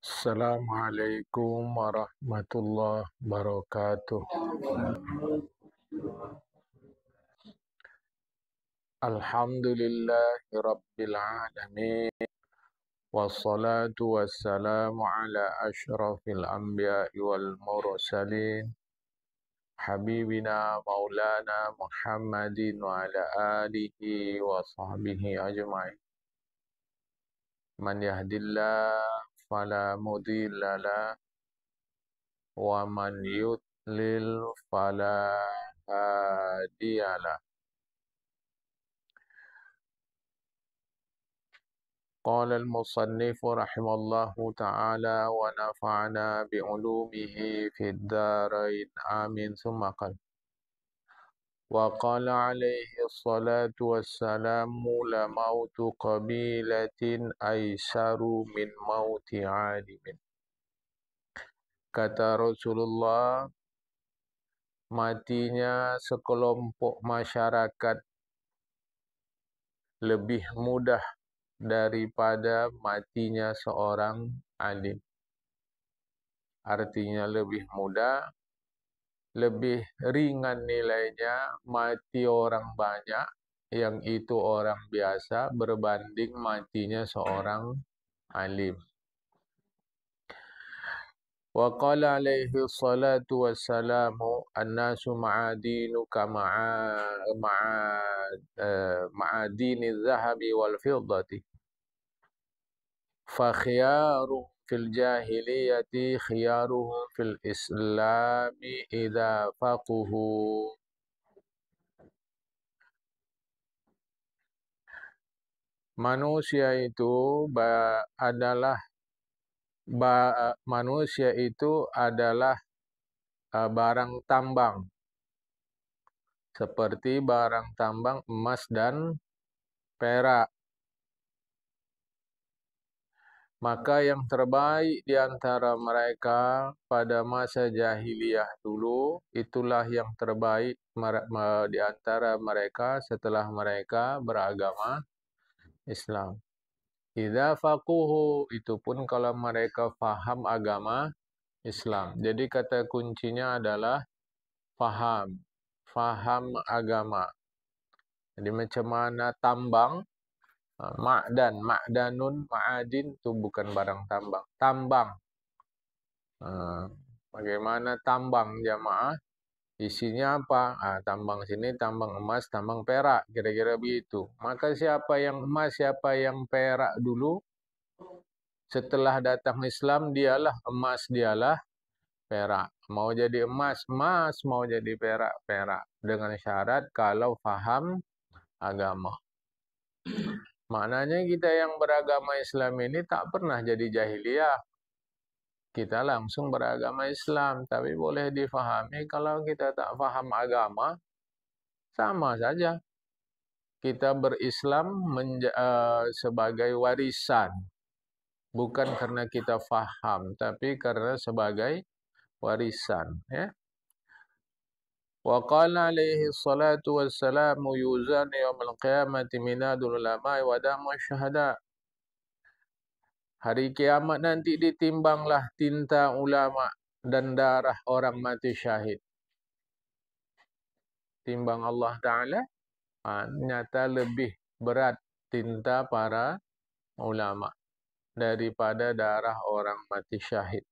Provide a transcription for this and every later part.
Assalamualaikum warahmatullahi wabarakatuh. Alhamdulillahi rabbil alamin. Wassalatu wassalamu ala ashrafil anbiya'i wal mursalin. Habibina maulana Muhammadin wa ala alihi wa sahbihi ajma'in. Man yahdillah fala mudilla lah. Wa man yudlil fala hadiyalah. قال المصنف رحمه الله تعالى ونفعنا بعلومه في الدارين آمين ثم قال وقال عليه الصلاة والسلام لموت قبيلة أيسر من موت عالم. Kata Rasulullah, matinya sekelompok masyarakat lebih mudah daripada matinya seorang alim. Artinya lebih mudah, lebih ringan nilainya mati orang banyak, yang itu orang biasa, berbanding matinya seorang alim. Wa qala alaihi salatu wassalamu an-nasu ma'adinuka ma'adini zahabi wal fiddati. Fa khiyaru fil jahiliyati khiyaruhum fil islami idza faquhu. Manusia itu adalah barang tambang, seperti barang tambang emas dan perak. Maka yang terbaik di antara mereka pada masa jahiliyah dulu, itulah yang terbaik di antara mereka setelah mereka beragama Islam. Idza faquhu, itu pun kalau mereka faham agama Islam. Jadi kata kuncinya adalah faham agama. Jadi macam mana tambang, ma'danun, ma'adin itu bukan barang tambang. Tambang. Bagaimana tambang jamaah? Isinya apa? Tambang sini, tambang emas, tambang perak. Kira-kira begitu. Maka siapa yang emas, siapa yang perak dulu? Setelah datang Islam, dialah emas, dialah perak. Mau jadi emas, emas. Mau jadi perak, perak. Dengan syarat kalau faham agama. Maknanya kita yang beragama Islam ini tak pernah jadi jahiliyah. Kita langsung beragama Islam. Tapi boleh difahami kalau kita tak faham agama, sama saja. Kita berislam sebagai warisan. Bukan karena kita faham, tapi karena sebagai warisan. Ya. Wa qala alaihi salatu wassalamu yuzan yawmal qiyamati minadul ulama wa damu syuhada. Hari kiamat nanti ditimbanglah tinta ulama dan darah orang mati syahid. Timbang Allah Ta'ala, nyata lebih berat tinta para ulama daripada darah orang mati syahid.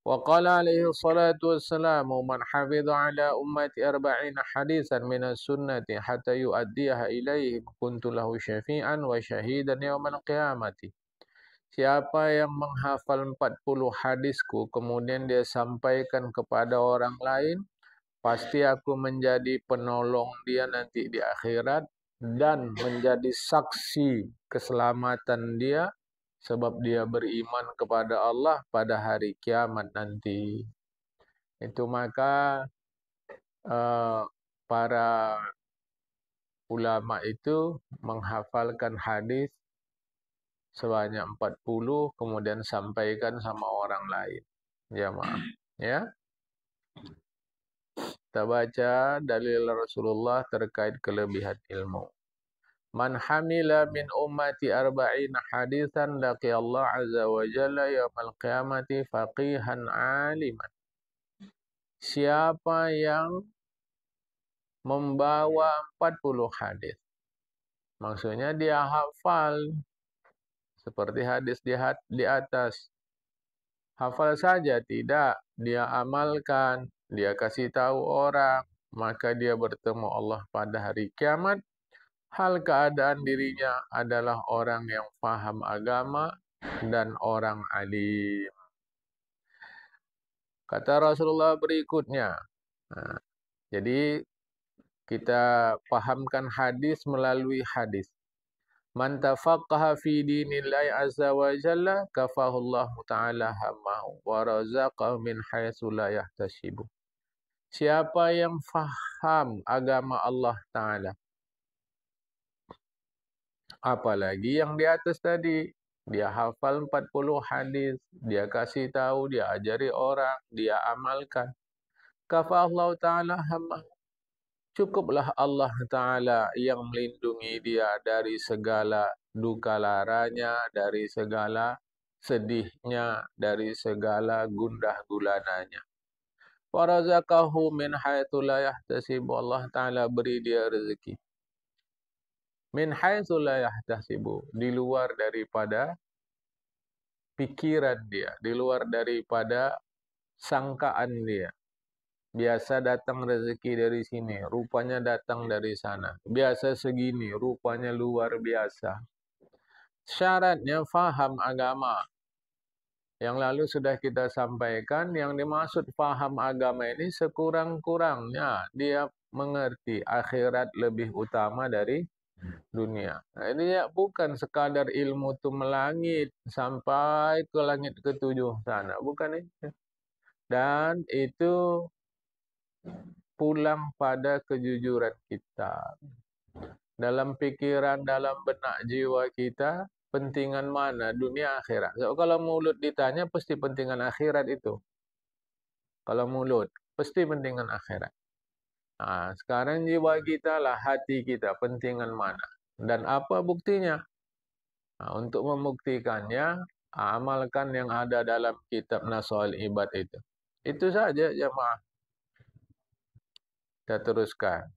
Wa qala alaihi salatu wassalamu man hafidha ala ummati 40 hadisan minas sunnati hatta yuaddiha ilaihim kuntu lahu syafi'an wa syahidan yawmal qiyamati. Siapa yang menghafal 40 hadisku kemudian dia sampaikan kepada orang lain, pasti aku menjadi penolong dia nanti di akhirat dan menjadi saksi keselamatan dia sebab dia beriman kepada Allah pada hari kiamat nanti. Itu maka para ulama itu menghafalkan hadis sebanyak 40 kemudian sampaikan sama orang lain. Jamaah, ya. Kita baca dalil Rasulullah terkait kelebihan ilmu. Man hamila min ummati arba'ina hadisan laqiyallahu azza wa jalla yaumal qiyamati faqihan aliman. Siapa yang membawa 40 hadis. Maksudnya dia hafal seperti hadis di atas. Hafal saja tidak, dia amalkan, dia kasih tahu orang, maka dia bertemu Allah pada hari kiamat. Hal keadaan dirinya adalah orang yang paham agama dan orang alim. Kata Rasulullah berikutnya. Nah, jadi kita pahamkan hadis melalui hadis. Man tafaqqaha fi dinillahi azza wa jalla kafahullahu ta'ala hammahu wa razaqahu min haitsu la yahtasibu. Siapa yang faham agama Allah Ta'ala, apalagi yang di atas tadi, dia hafal 40 hadis, dia kasih tahu, dia ajari orang, dia amalkan. Kafahullahu ta'ala hammahu. Cukuplah Allah Ta'ala yang melindungi dia dari segala duka laranya, dari segala sedihnya, dari segala gundah gulananya. Warazaqahu min haitsu la yahtasibu. Allah Ta'ala beri dia rezeki. Min haitsu la yahtasibu. Di luar daripada pikiran dia, di luar daripada sangkaan dia. Biasa datang rezeki dari sini, rupanya datang dari sana. Biasa segini, rupanya luar biasa. Syaratnya faham agama. Yang lalu sudah kita sampaikan, yang dimaksud faham agama ini sekurang-kurangnya dia mengerti akhirat lebih utama dari dunia. Nah, ini ya bukan sekadar ilmu itu melangit sampai ke langit ketujuh sana, bukan itu. Dan itu pulang pada kejujuran kita. Dalam pikiran, dalam benak jiwa kita, pentingan mana? Dunia akhirat. So, kalau mulut ditanya, pasti pentingan akhirat itu. Kalau mulut, pasti pentingan akhirat. Nah, sekarang jiwa kita lah, hati kita, pentingan mana? Dan apa buktinya? Nah, untuk membuktikannya, amalkan yang ada dalam kitab Nashul Ibad itu. Itu saja jemaah. Kita teruskan.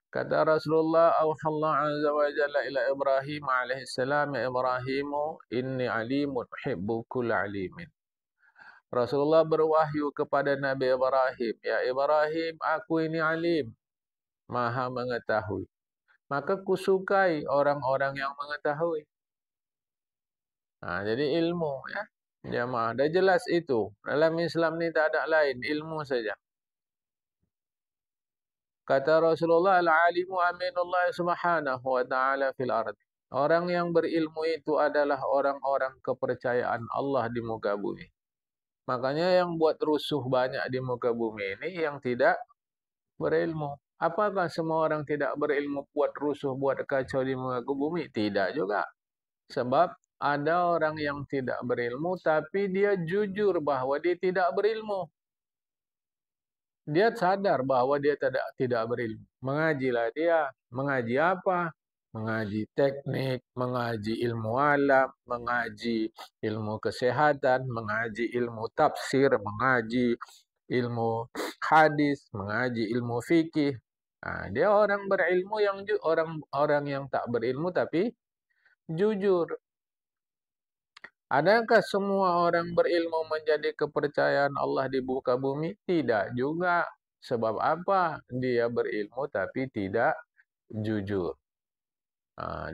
Kata Rasulullah, "Auhallahu azza wa jalla ila Ibrahim alaihi salam, ya Ibrahimu, inni alimun uhibbu kulla alimin." Rasulullah berwahyu kepada Nabi Ibrahim, "Ya Ibrahim, aku ini alim, maha mengetahui. Maka kusukai orang-orang yang mengetahui." Nah, jadi ilmu ya. Jamaah, dah jelas itu. Dalam Islam ni tak ada lain, ilmu saja. Kata Rasulullah, al-alimu aminullah subhanahu wa ta'ala fil ard. Orang yang berilmu itu adalah orang-orang kepercayaan Allah di muka bumi. Makanya yang buat rusuh banyak di muka bumi ini yang tidak berilmu. Apakah semua orang tidak berilmu buat rusuh, buat kacau di muka bumi? Tidak juga. Sebab ada orang yang tidak berilmu tapi dia jujur bahwa dia tidak berilmu. Dia sadar bahwa dia tidak berilmu. Mengajilah dia. Mengaji apa? Mengaji teknik, mengaji ilmu alam, mengaji ilmu kesehatan, mengaji ilmu tafsir, mengaji ilmu hadis, mengaji ilmu fikih. Nah, dia orang berilmu yang orang yang tak berilmu tapi jujur. Adakah semua orang berilmu menjadi kepercayaan Allah di muka bumi? Tidak juga. Sebab apa? Dia berilmu tapi tidak jujur.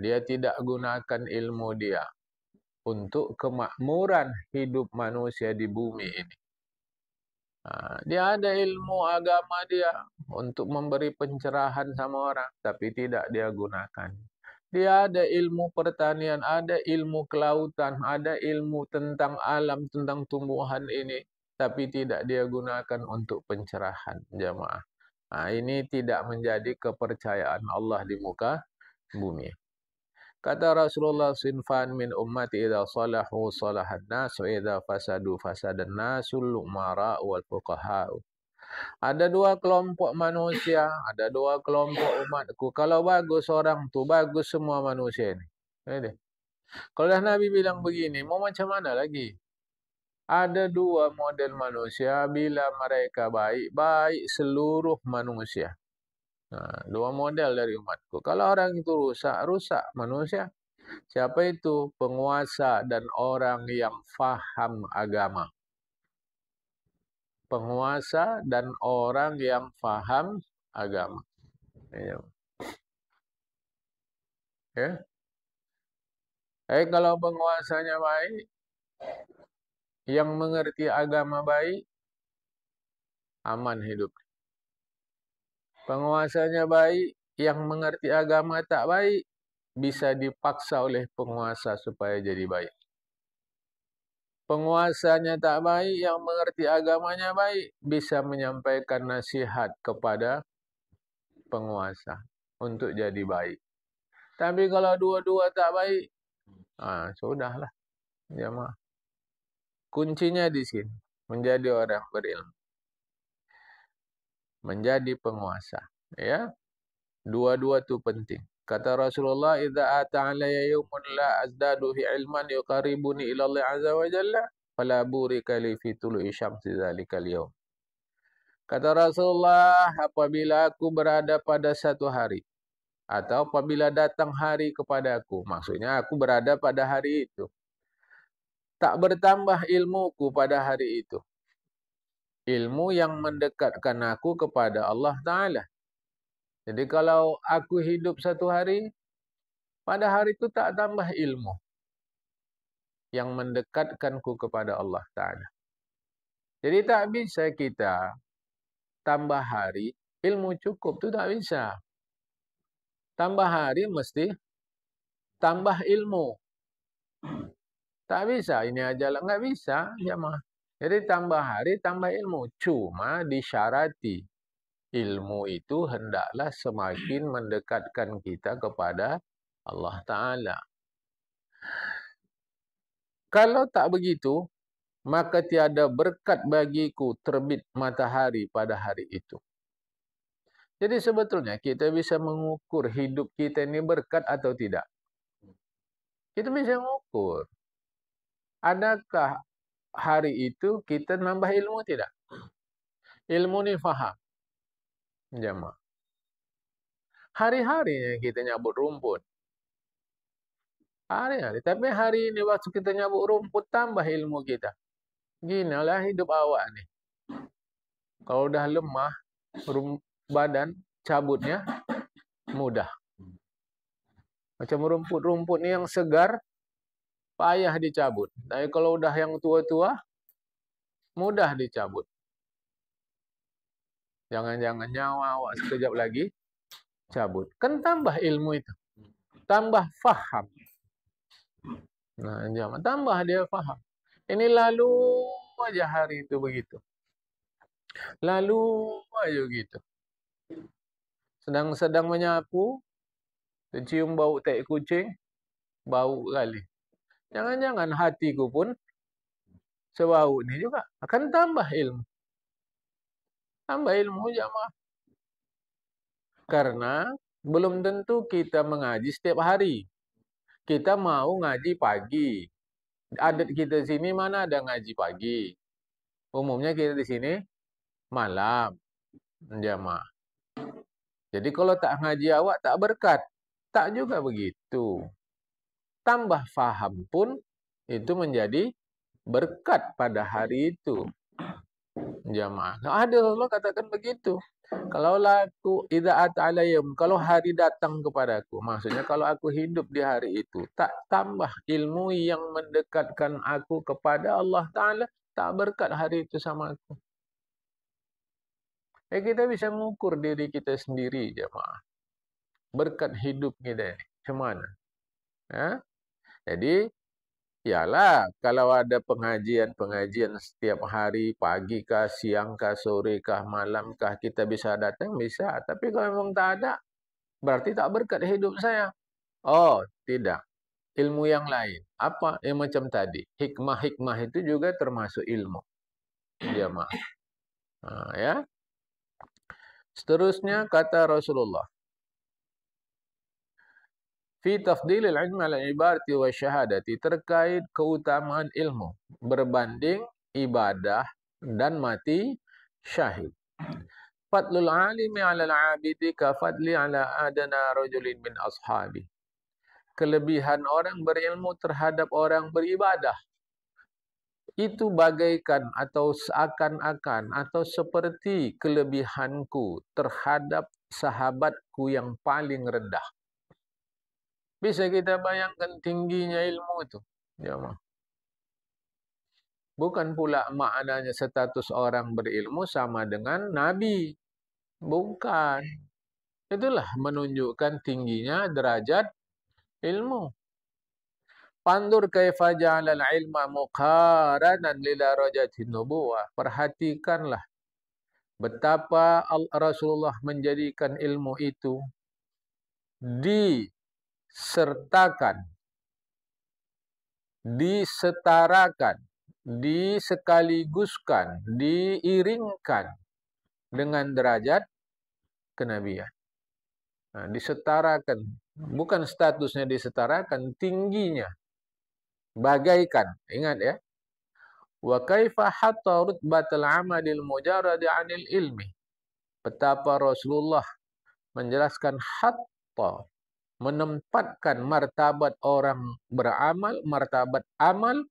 Dia tidak gunakan ilmu dia untuk kemakmuran hidup manusia di bumi ini. Dia ada ilmu agama dia untuk memberi pencerahan sama orang, tapi tidak dia gunakan. Dia ada ilmu pertanian, ada ilmu kelautan, ada ilmu tentang alam, tentang tumbuhan ini. Tapi tidak dia gunakan untuk pencerahan jamaah. Ini tidak menjadi kepercayaan Allah di muka bumi. Kata Rasulullah, "Sinfan min ummati idza salahu salahan nas wa idza fasadu fasadan nasul umara wal fuqaha." Ada dua kelompok manusia, ada dua kelompok umatku. Kalau bagus orang tu, bagus semua manusia ini. Ini. Kalau dah Nabi bilang begini, mau macam mana lagi? Ada dua model manusia, bila mereka baik, baik seluruh manusia. Nah, dua model dari umatku. Kalau orang itu rusak, rusak manusia. Siapa itu? Penguasa dan orang yang faham agama. Penguasa dan orang yang faham agama. Ya. Kalau penguasanya baik, yang mengerti agama baik, aman hidup. Penguasanya baik, yang mengerti agama tak baik, bisa dipaksa oleh penguasa supaya jadi baik. Penguasanya tak baik, yang mengerti agamanya baik, bisa menyampaikan nasihat kepada penguasa untuk jadi baik. Tapi kalau dua-dua tak baik, sudahlah. Jemaah. Kuncinya di sini, menjadi orang berilmu, menjadi penguasa. Ya, dua-dua itu penting. Kata Rasulullah, "Idza ata alayya yawmun la azdadu fi ilman yuqarribuni ila Allah azza wa jalla, fala burika li fi tulu'i syamsi dzalikal yawm." Kata Rasulullah, apabila aku berada pada satu hari atau apabila datang hari kepadaku, maksudnya aku berada pada hari itu, tak bertambah ilmuku pada hari itu. Ilmu yang mendekatkan aku kepada Allah Ta'ala. Jadi kalau aku hidup satu hari, pada hari itu tak tambah ilmu yang mendekatkanku kepada Allah Ta'ala. Jadi tak bisa kita tambah hari, ilmu cukup, itu tak bisa. Tambah hari mesti tambah ilmu. Tak bisa, ini aja lah, nggak bisa. Jemaah. Jadi tambah hari, tambah ilmu. Cuma disyarati. Ilmu itu hendaklah semakin mendekatkan kita kepada Allah Ta'ala. Kalau tak begitu, maka tiada berkat bagiku terbit matahari pada hari itu. Jadi sebetulnya kita bisa mengukur hidup kita ini berkat atau tidak. Kita bisa mengukur. Adakah hari itu kita nambah ilmu tidak? Ilmu ni faham. Jemaah. Hari-harinya kita nyabut rumput. Hari-hari. Tapi hari ini waktu kita nyabut rumput, tambah ilmu kita. Ginilah hidup awak ni. Kalau dah lemah, badan cabutnya mudah. Macam rumput-rumput ni yang segar, payah dicabut. Tapi kalau udah yang tua-tua, mudah dicabut. Jangan-jangan nyawa awak sekejap lagi cabut. Kan tambah ilmu itu. Tambah faham. Nah, jangan tambah dia faham. Ini lalu aja hari itu begitu. Lalu aja gitu. Sedang menyapu, cium bau tai kucing, bau kali. Jangan-jangan hatiku pun sebau ni juga. Akan tambah ilmu. Tambah ilmu jemaah. Karena belum tentu kita mengaji setiap hari. Kita mau ngaji pagi. Adat kita di sini mana ada ngaji pagi. Umumnya kita di sini malam. Jemaah. Jadi kalau tak ngaji awak tak berkat. Tak juga begitu. Tambah faham pun itu menjadi berkat pada hari itu. Jamaah. Ada Allah katakan begitu. Kalau laku idza ata'alayum, kalau hari datang kepadaku, maksudnya kalau aku hidup di hari itu, tak tambah ilmu yang mendekatkan aku kepada Allah Ta'ala, tak berkat hari itu sama aku. Kita bisa mengukur diri kita sendiri, jemaah. Berkat hidup kita ini. Macam mana? Jadi, yalah, kalau ada pengajian setiap hari, pagi kah, siang kah, sore kah, malam kah, kita bisa datang, bisa. Tapi kalau memang tak ada, berarti tak berkat hidup saya. Oh, tidak. Ilmu yang lain. Apa? Yang macam tadi. Hikmah-hikmah itu juga termasuk ilmu. Jemaah. Ya. Seterusnya kata Rasulullah, fi tafdilil ilmi ala ibadati wa syahadati, terkait keutamaan ilmu berbanding ibadah dan mati syahid. Fadlul alimi ala al-abidi ka fadli ala adana rajulin min ashabi. Kelebihan orang berilmu terhadap orang beribadah itu bagaikan atau seakan-akan atau seperti kelebihanku terhadap sahabatku yang paling rendah. Bisa kita bayangkan tingginya ilmu itu. Jemaah. Bukan pula maknanya status orang berilmu sama dengan Nabi. Bukan. Itulah menunjukkan tingginya derajat ilmu. Pandur kaifa ja'alal ilma muqaranan lila rajatin nubuwah. Perhatikanlah betapa Rasulullah menjadikan ilmu itu disertakan, disetarakan, disekaliguskan, diiringkan dengan derajat kenabian. Nah, disetarakan, bukan statusnya disetarakan, tingginya. Bagaikan, ingat ya. Wa kaifa hatta rutbatal amalil mujarrad 'anil ilmi. Betapa Rasulullah menjelaskan hatta, menempatkan martabat orang beramal, martabat amal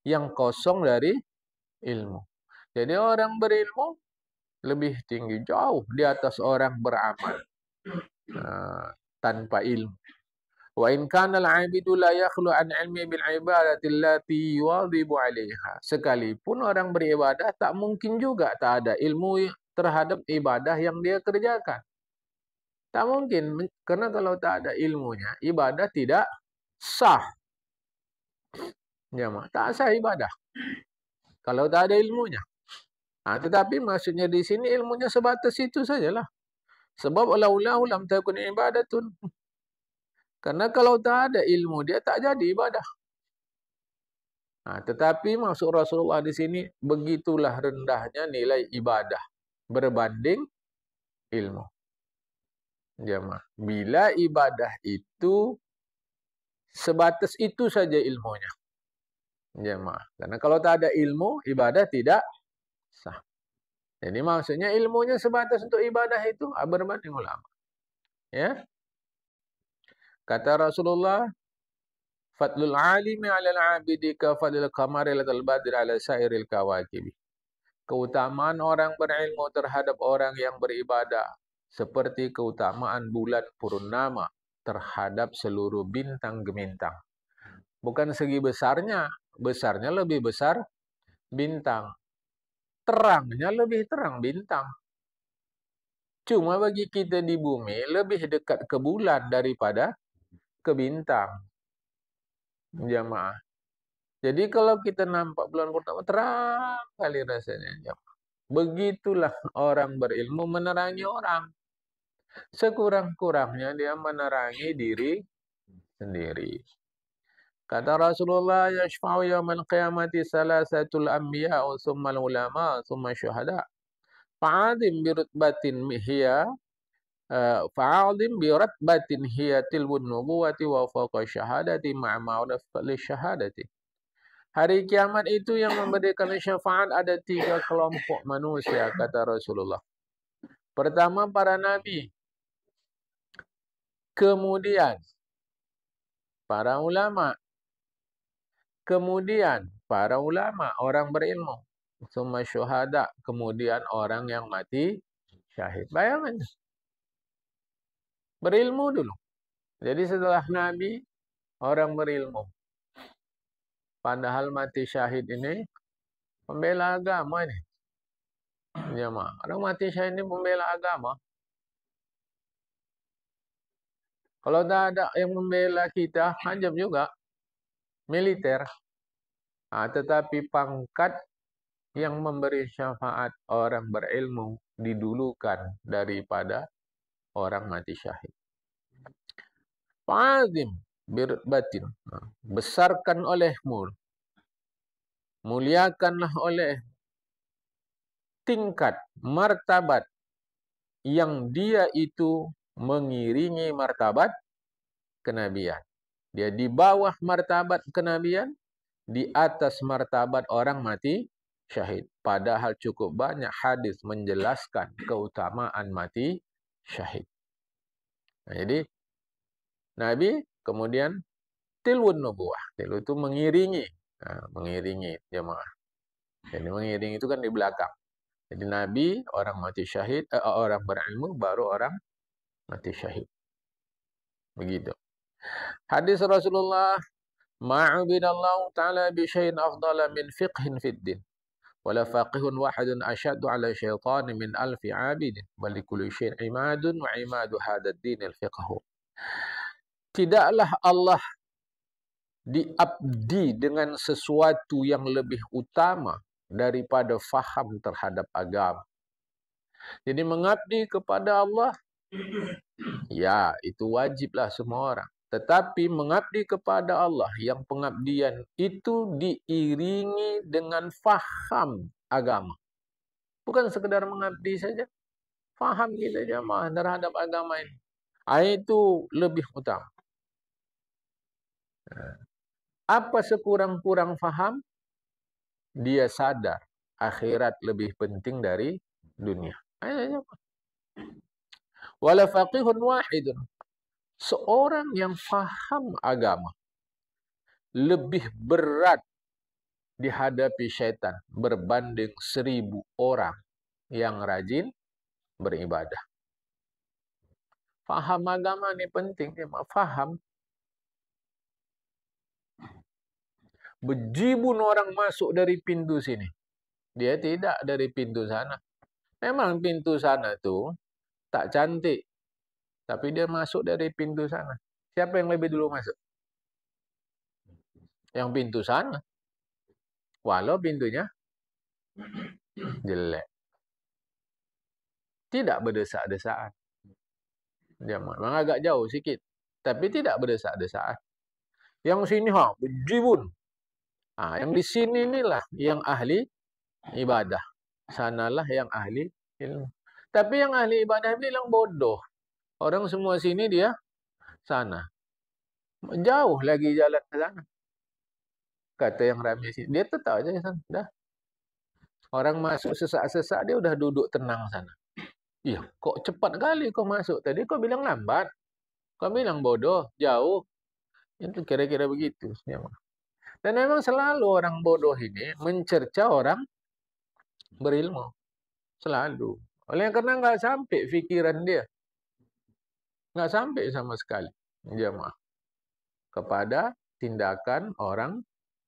yang kosong dari ilmu. Jadi orang berilmu lebih tinggi, jauh di atas orang beramal tanpa ilmu. Wa in kana al-'abidu la yakhlu an 'ilmi bil 'ibadati allati yuwadhibu 'alaiha. Sekalipun orang beribadah tak mungkin juga tak ada ilmu terhadap ibadah yang dia kerjakan. Tak mungkin, karena kalau tak ada ilmunya, ibadah tidak sah. Jemaah, tak sah ibadah kalau tak ada ilmunya. Nah, tetapi maksudnya di sini ilmunya sebatas itu sajalah. Sebab laulahu lam takun ibadatun. Karena kalau tak ada ilmu dia tak jadi ibadah. Nah, tetapi maksud Rasulullah di sini begitulah rendahnya nilai ibadah berbanding ilmu. Jemaah, bila ibadah itu sebatas itu saja ilmunya. Jemaah, karena kalau tak ada ilmu, ibadah tidak sah. Jadi maksudnya ilmunya sebatas untuk ibadah itu berbanding ulama. Ya. Kata Rasulullah, fadlul alimi 'ala al-'abidi ka fadlil qamari 'ala al-badri 'ala sairil kawakibi. Keutamaan orang berilmu terhadap orang yang beribadah seperti keutamaan bulan purnama terhadap seluruh bintang gemintang. Bukan segi besarnya, besarnya lebih besar bintang. Terangnya lebih terang bintang. Cuma bagi kita di bumi lebih dekat ke bulan daripada ke bintang. Jamaah. Jadi kalau kita nampak bulan purnama terang kali rasanya. Jamaah. Begitulah orang berilmu menerangi orang. Sekurang-kurangnya dia menerangi diri sendiri. Kata Rasulullah, yashfa'u yawmal qiyamati salasatul anbiya thumma ulama thumma syuhada. Fa'adim birutbatin hiya fa'adim biratbatin hiya tilbun nubuwati wa fawqa syahadati ma'a ma'rif li syahadati. Hari kiamat itu yang memberikan syafaat ada 3 kelompok manusia, kata Rasulullah. Pertama para nabi, kemudian para ulama, kemudian para ulama, orang berilmu, summa syuhada, kemudian orang yang mati syahid. Bayangkan, berilmu dulu. Jadi setelah nabi, orang berilmu. Padahal mati syahid ini pembela agama ini. Jemaah, orang mati syahid ini pembela agama. Kalau tak ada yang membela kita, hajam juga. Militer. Tetapi pangkat yang memberi syafaat orang berilmu didulukan daripada orang mati syahid. Fa'azim birbatin. Besarkan olehmu. Muliakanlah oleh tingkat, martabat yang dia itu mengiringi martabat kenabian. Dia di bawah martabat kenabian, di atas martabat orang mati syahid. Padahal cukup banyak hadis menjelaskan keutamaan mati syahid. Nah, jadi Nabi kemudian tilwun nubuwah. Tilu itu mengiringi. Nah, mengiringi jemaah. Jadi mengiringi itu kan di belakang. Jadi Nabi, orang mati syahid, orang berilmu, baru orang mati syahid. Begitu. Hadis Rasulullah, ma'ubidallahu ta'ala bisyai'in afdala min fiqhin fid din. Wala faqihun wahidun asyaddu ala syaitani min alfi abidin. Bali kulli syai'in imadun wa imadu hadad dinil fiqhu. Tidaklah Allah diabdi dengan sesuatu yang lebih utama daripada faham terhadap agama. Jadi mengabdi kepada Allah, ya itu wajiblah semua orang. Tetapi mengabdi kepada Allah, yang pengabdian itu diiringi dengan faham agama. Bukan sekedar mengabdi saja. Faham kita jemaah terhadap agama ini. Itu lebih utama. Apa sekurang-kurang faham, dia sadar akhirat lebih penting dari dunia. Wala faqihun wahidun. Seorang yang faham agama lebih berat dihadapi syaitan berbanding 1000 orang yang rajin beribadah. Faham agama ini penting. Faham. Bejibun orang masuk dari pintu sini. Dia tidak dari pintu sana. Memang pintu sana itu tak cantik. Tapi dia masuk dari pintu sana. Siapa yang lebih dulu masuk? Yang pintu sana. Walau pintunya jelek. Tidak berdesak-desakan. Memang agak jauh sikit. Tapi tidak berdesak-desakan. Yang sini bejibun. Yang di sini inilah yang ahli ibadah. Sanalah yang ahli ilmu. Tapi yang ahli ibadah bilang bodoh. Orang semua sini, dia sana. Jauh lagi jalan ke sana. Kata yang ramai sini. Dia tetap aja ke sana. Dah. Orang masuk sesak-sesak, dia udah duduk tenang sana. Iya, kok cepat kali kau masuk. Tadi kau bilang lambat. Kau bilang bodoh, jauh. Itu kira-kira begitu. Dan memang selalu orang bodoh ini mencerca orang berilmu. Selalu. Oleh karena nggak sampai pikiran dia. Nggak sampai sama sekali. Jemaah. Kepada tindakan orang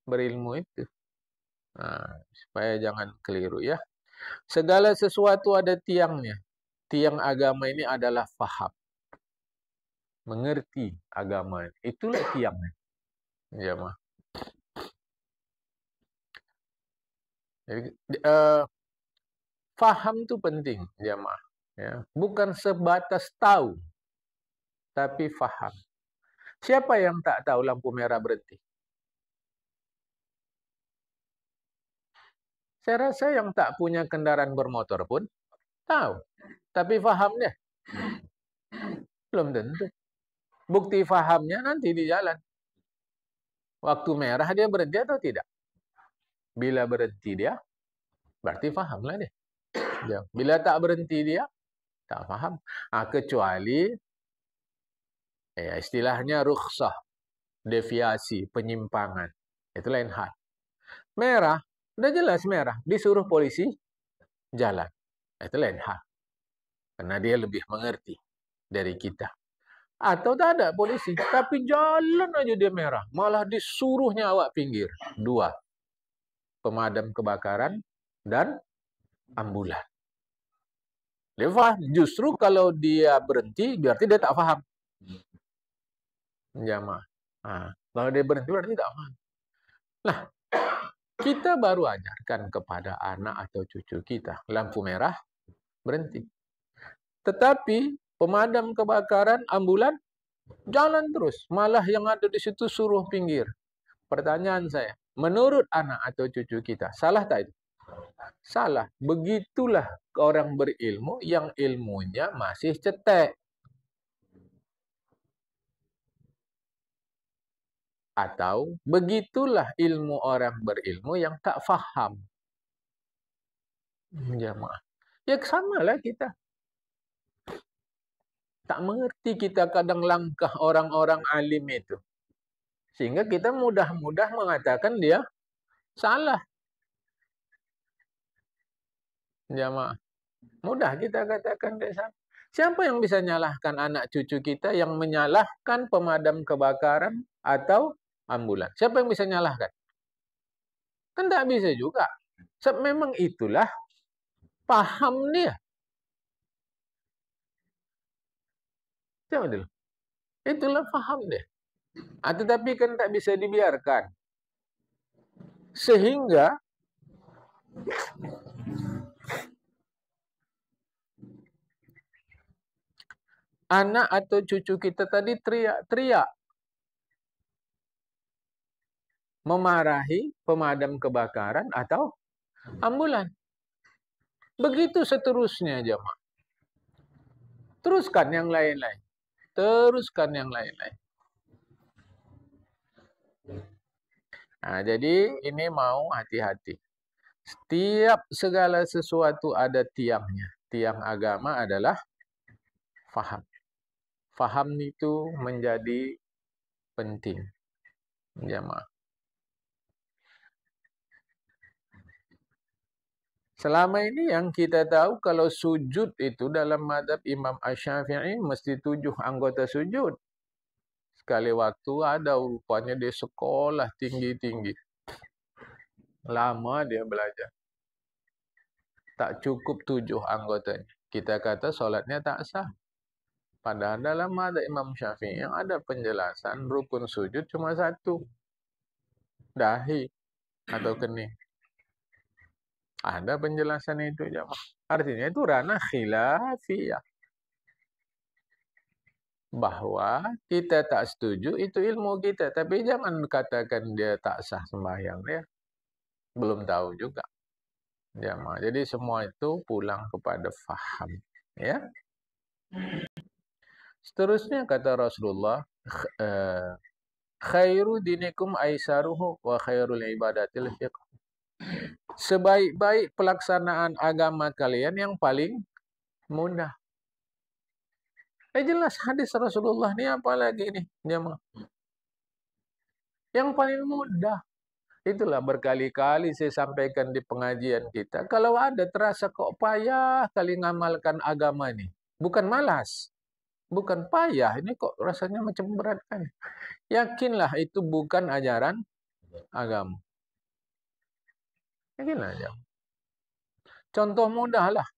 berilmu itu. Supaya jangan keliru ya. Segala sesuatu ada tiangnya. Tiang agama ini adalah faham. Mengerti agama ini. Itulah tiangnya. Jemaah. Jadi, faham itu penting, jemaah. Ya. Bukan sebatas tahu, tapi faham. Siapa yang tak tahu lampu merah berhenti? Saya rasa yang tak punya kendaraan bermotor pun tahu. Tapi fahamnya belum tentu. Bukti fahamnya nanti di jalan. Waktu merah dia berhenti atau tidak? Bila berhenti dia, berarti fahamlah dia. Bila tak berhenti dia, tak faham. Kecuali istilahnya rukhsah, deviasi, penyimpangan. Itu lain hal. Merah, udah jelas merah. Disuruh polisi jalan. Itu lain hal. Karena dia lebih mengerti dari kita. Atau tak ada polisi, tapi jalan aja dia merah. Malah disuruhnya awak pinggir. 2. Pemadam kebakaran dan ambulan. Dia faham. Justru kalau dia berhenti, berarti dia tak faham. Jamaah. Kalau dia berhenti, berarti tak faham. Nah, kita baru ajarkan kepada anak atau cucu kita. Lampu merah, berhenti. Tetapi pemadam kebakaran, ambulan, jalan terus. Malah yang ada di situ suruh pinggir. Pertanyaan saya, menurut anak atau cucu kita, salah tak itu? Salah. Begitulah orang berilmu yang ilmunya masih cetek. Atau begitulah ilmu orang berilmu yang tak faham. Jamaah. Ya samalah kita. Tak mengerti kita kadang langkah orang-orang alim itu. Sehingga kita mudah-mudah mengatakan dia salah. Jamaah. Mudah kita katakan dia salah. Siapa yang bisa nyalahkan anak cucu kita yang menyalahkan pemadam kebakaran atau ambulan? Siapa yang bisa nyalahkan? Kan tak bisa juga. Sebab memang itulah paham dia. Coba dulu. Itulah paham dia. Tetapi kan tak bisa dibiarkan. Sehingga anak atau cucu kita tadi teriak-teriak memarahi pemadam kebakaran atau ambulan. Begitu seterusnya, jemaah. Teruskan yang lain-lain. Teruskan yang lain-lain. Nah, jadi ini mau hati-hati. Setiap segala sesuatu ada tiangnya. Tiang agama adalah faham. Faham itu menjadi penting. Jemaah. Selama ini yang kita tahu kalau sujud itu dalam mazhab Imam Asy-Syafi'i mesti 7 anggota sujud. Sekali waktu ada rupanya dia sekolah tinggi-tinggi. Lama dia belajar. Tak cukup 7 anggotanya. Kita kata solatnya tak sah. Padahal dalam mazhab Imam Syafi'i yang ada penjelasan rukun sujud cuma 1. Dahi atau kening. Ada penjelasan itu, jemaah. Artinya itu ranah khilafiyah. Bahwa kita tak setuju itu ilmu kita. Tapi jangan katakan dia tak sah sembahyang dia. Belum tahu juga. Jemaah. Jadi semua itu pulang kepada faham. Ya. Seterusnya kata Rasulullah, khairu dinikum aisaruhu wa khairul ibadatil fiqh. Sebaik-baik pelaksanaan agama kalian yang paling mudah. Jelas hadis Rasulullah ini apa lagi nih, jemaah? Yang paling mudah. Itulah berkali-kali saya sampaikan di pengajian kita. Kalau ada terasa kok payah kali ngamalkan agama ini. Bukan malas. Bukan payah. Ini kok rasanya macam berat kan. Yakinlah itu bukan ajaran agama. Yakinlah aja. Contoh mudah lah.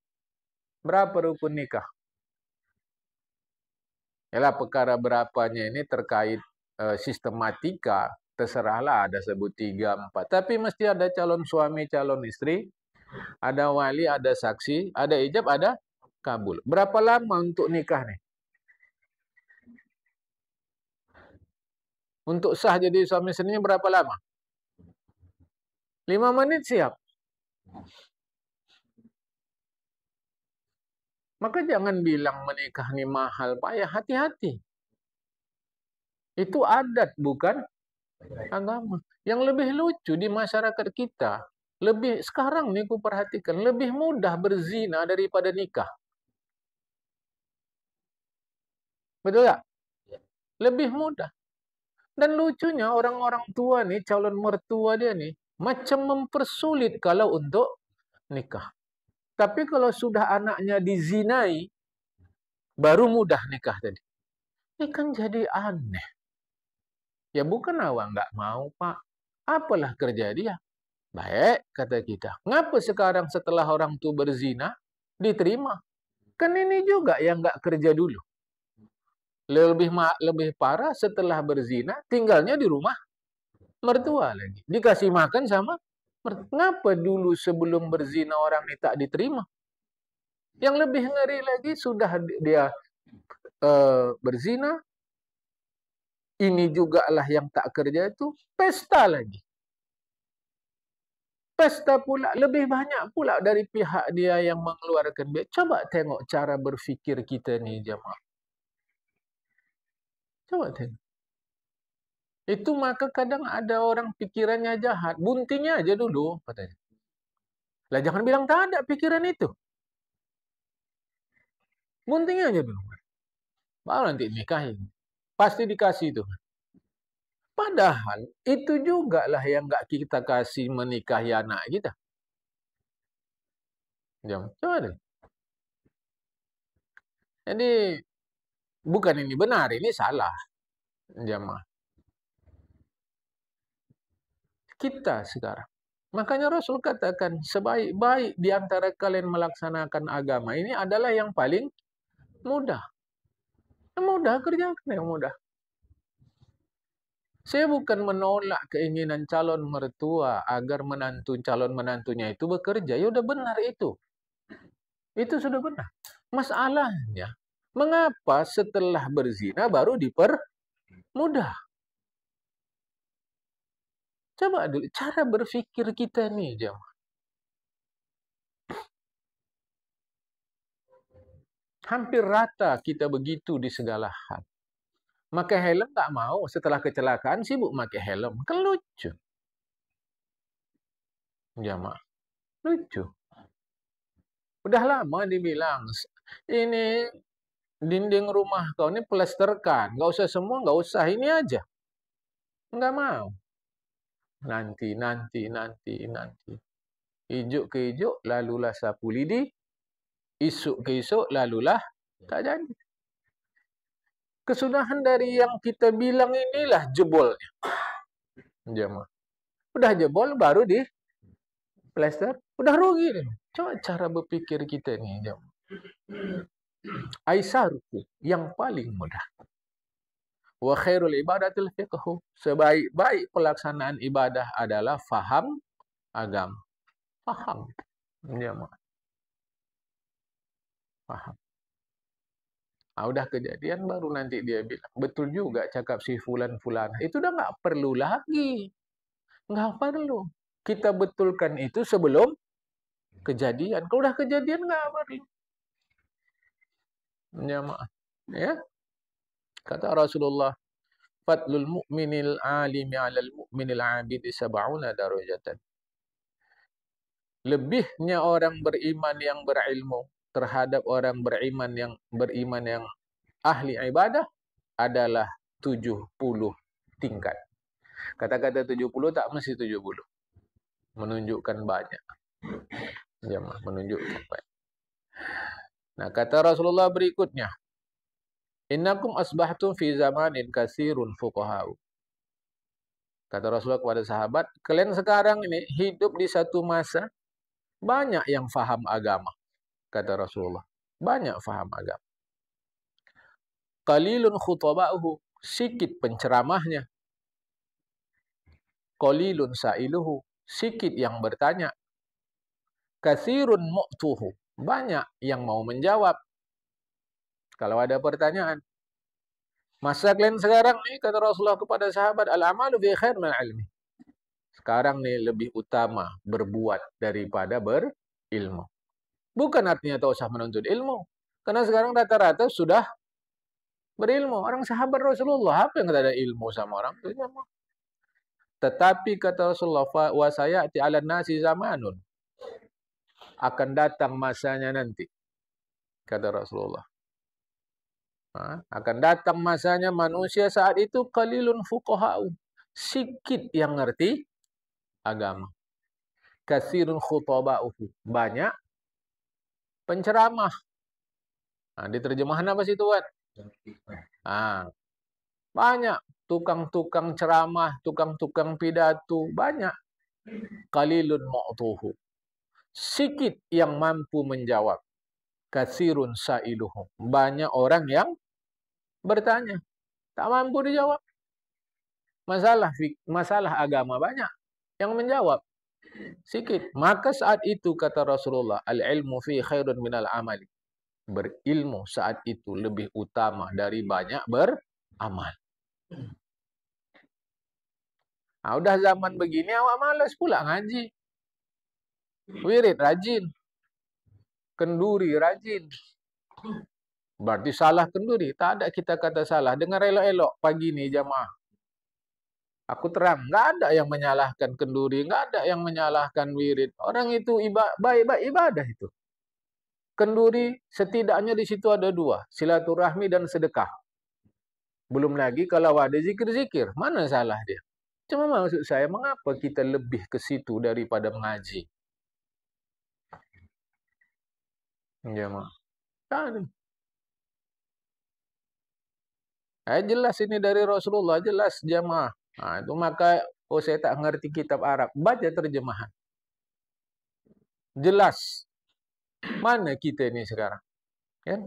Berapa rukun nikah? Yalah perkara berapanya ini terkait sistematika. Terserahlah ada sebut 3, 4. Tapi mesti ada calon suami, calon istri. Ada wali, ada saksi. Ada ijab, ada kabul. Berapa lama untuk nikah nih? Untuk sah jadi suami istri berapa lama? 5 menit siap. Maka jangan bilang menikah ini mahal, payah. Hati-hati. Itu adat, bukan agama. Yang lebih lucu di masyarakat kita, sekarang nih aku perhatikan, lebih mudah berzina daripada nikah. Betul tak? Lebih mudah. Dan lucunya orang-orang tua nih, calon mertua dia nih, macam mempersulit kalau untuk nikah. Tapi kalau sudah anaknya dizinai, baru mudah nikah tadi. Ini kan jadi aneh. Ya bukan awak nggak mau, Pak. Apalah kerja dia? Baik, kata kita. Ngapa sekarang setelah orang tua berzina, diterima? Kan ini juga yang nggak kerja dulu. Lebih parah setelah berzina, tinggalnya di rumah mertua lagi. Dikasih makan sama mertua. Ngapa dulu sebelum berzina orang ini tak diterima? Yang lebih ngeri lagi sudah dia berzina, ini juga lah yang tak kerja itu pesta lagi. Pesta pula, lebih banyak pula dari pihak dia yang mengeluarkan biaya. Coba tengok cara berfikir kita ni, jemaah. Coba tengok. Itu maka kadang ada orang pikirannya jahat. Buntingnya aja dulu, katanya. Lah jangan bilang tak ada pikiran itu. Buntingnya aja dulu. Baru nanti nikahin. Pasti dikasih itu. Padahal itu juga lah yang nggak kita kasih menikahi anak kita. Coba deh. Jadi bukan ini benar, ini salah. Jamaah. Kita sekarang. Makanya Rasul katakan sebaik-baik di antara kalian melaksanakan agama ini adalah yang paling mudah. Yang mudah kerjakan yang mudah. Saya bukan menolak keinginan calon mertua agar calon menantunya itu bekerja. Ya udah benar itu. Itu sudah benar. Masalahnya, mengapa setelah berzina baru dipermudah? Coba dulu, cara berpikir kita nih, jemaah. Hampir rata kita begitu di segala hal. Pakai helm tak mau, setelah kecelakaan sibuk pakai helm. Kan lucu. Jemaah. Lucu. Udah lama dibilang, ini dinding rumah kau ini plasterkan. Nggak usah semua, nggak usah. Ini aja. Nggak mau. Nanti. Ijuk ke ijuk, lalulah sapu lidi. Isuk ke isuk, lalulah tak jadi. Kesudahan dari yang kita bilang inilah jebolnya. Jemaah. Udah jebol, baru di plaster. Udah rugi. Coba cara berpikir kita nih, jemaah. Aisaruku, yang paling mudah. Wa khairul ibadatil fiqhu. Sebaik-baik pelaksanaan ibadah adalah faham agama. Faham. Jemaah. Faham. Udah kejadian baru nanti dia bilang. Betul juga cakap si fulan-fulan. Itu udah nggak perlu lagi. Nggak perlu. Kita betulkan itu sebelum kejadian. Kalau udah kejadian nggak perlu. Jemaah. Ya. Kata Rasulullah, fadlul mu'minil alimi 'alal mu'minil 'abidi sab'una darajatan. Lebihnya orang beriman yang berilmu terhadap orang beriman yang ahli ibadah adalah 70 tingkat. Kata-kata 70 tak mesti 70. Menunjukkan banyak. Jemaah, menunjukkan banyak. Nah, kata Rasulullah berikutnya, innakum asbahtum fi zamanin katsirun fuqaha'u. Kata Rasulullah kepada sahabat, kalian sekarang ini hidup di satu masa banyak yang faham agama. Kata Rasulullah, banyak faham agama. Qalilun khutaba'uhu, sikit penceramahnya. Qalilun sa'iluhu, sikit yang bertanya. Katsirun mu'tuhu, banyak yang mau menjawab. Kalau ada pertanyaan. Masa kalian sekarang nih, kata Rasulullah kepada sahabat, al-amalu fi khair min ilmi. Sekarang nih lebih utama berbuat daripada berilmu. Bukan artinya tak usah menuntut ilmu. Karena sekarang rata-rata sudah berilmu. Orang sahabat Rasulullah, apa yang ada ilmu sama orang itu? Tetapi kata Rasulullah, wa sayati 'alan nasi zamanun. Akan datang masanya nanti. Kata Rasulullah. Akan datang masanya manusia saat itu qalilun fuqaha'u. Sikit yang ngerti agama. Katsirun khutaba'uhu. Banyak penceramah. Di terjemahan apa sih Tuhan? Banyak tukang-tukang ceramah, tukang-tukang pidato, banyak. Qalilun mu'tuhu. Sikit yang mampu menjawab. Katsirun sa'iluhu. Banyak orang yang bertanya, tak mampu dijawab. Masalah agama banyak yang menjawab. Sikit. Maka saat itu kata Rasulullah, al-ilmu fi khairun minal amali. Berilmu saat itu lebih utama dari banyak beramal. Udah zaman begini awak malas pula ngaji. Wirid rajin, kenduri rajin. Berarti salah kenduri. Tak ada kita kata salah. Dengar elok-elok pagi ni jamaah. Aku terang, nggak ada yang menyalahkan kenduri, nggak ada yang menyalahkan wirid. Orang itu baik-baik ibadah itu. Kenduri setidaknya di situ ada dua, silaturahmi dan sedekah. Belum lagi kalau ada zikir-zikir, mana salah dia? Cuma maksud saya, mengapa kita lebih ke situ daripada mengaji? Jamaah. Kan? Jelas ini dari Rasulullah, jelas jamaah. Itu maka, saya tak ngerti kitab Arab. Baca terjemahan. Jelas. Mana kita ini sekarang? Kan?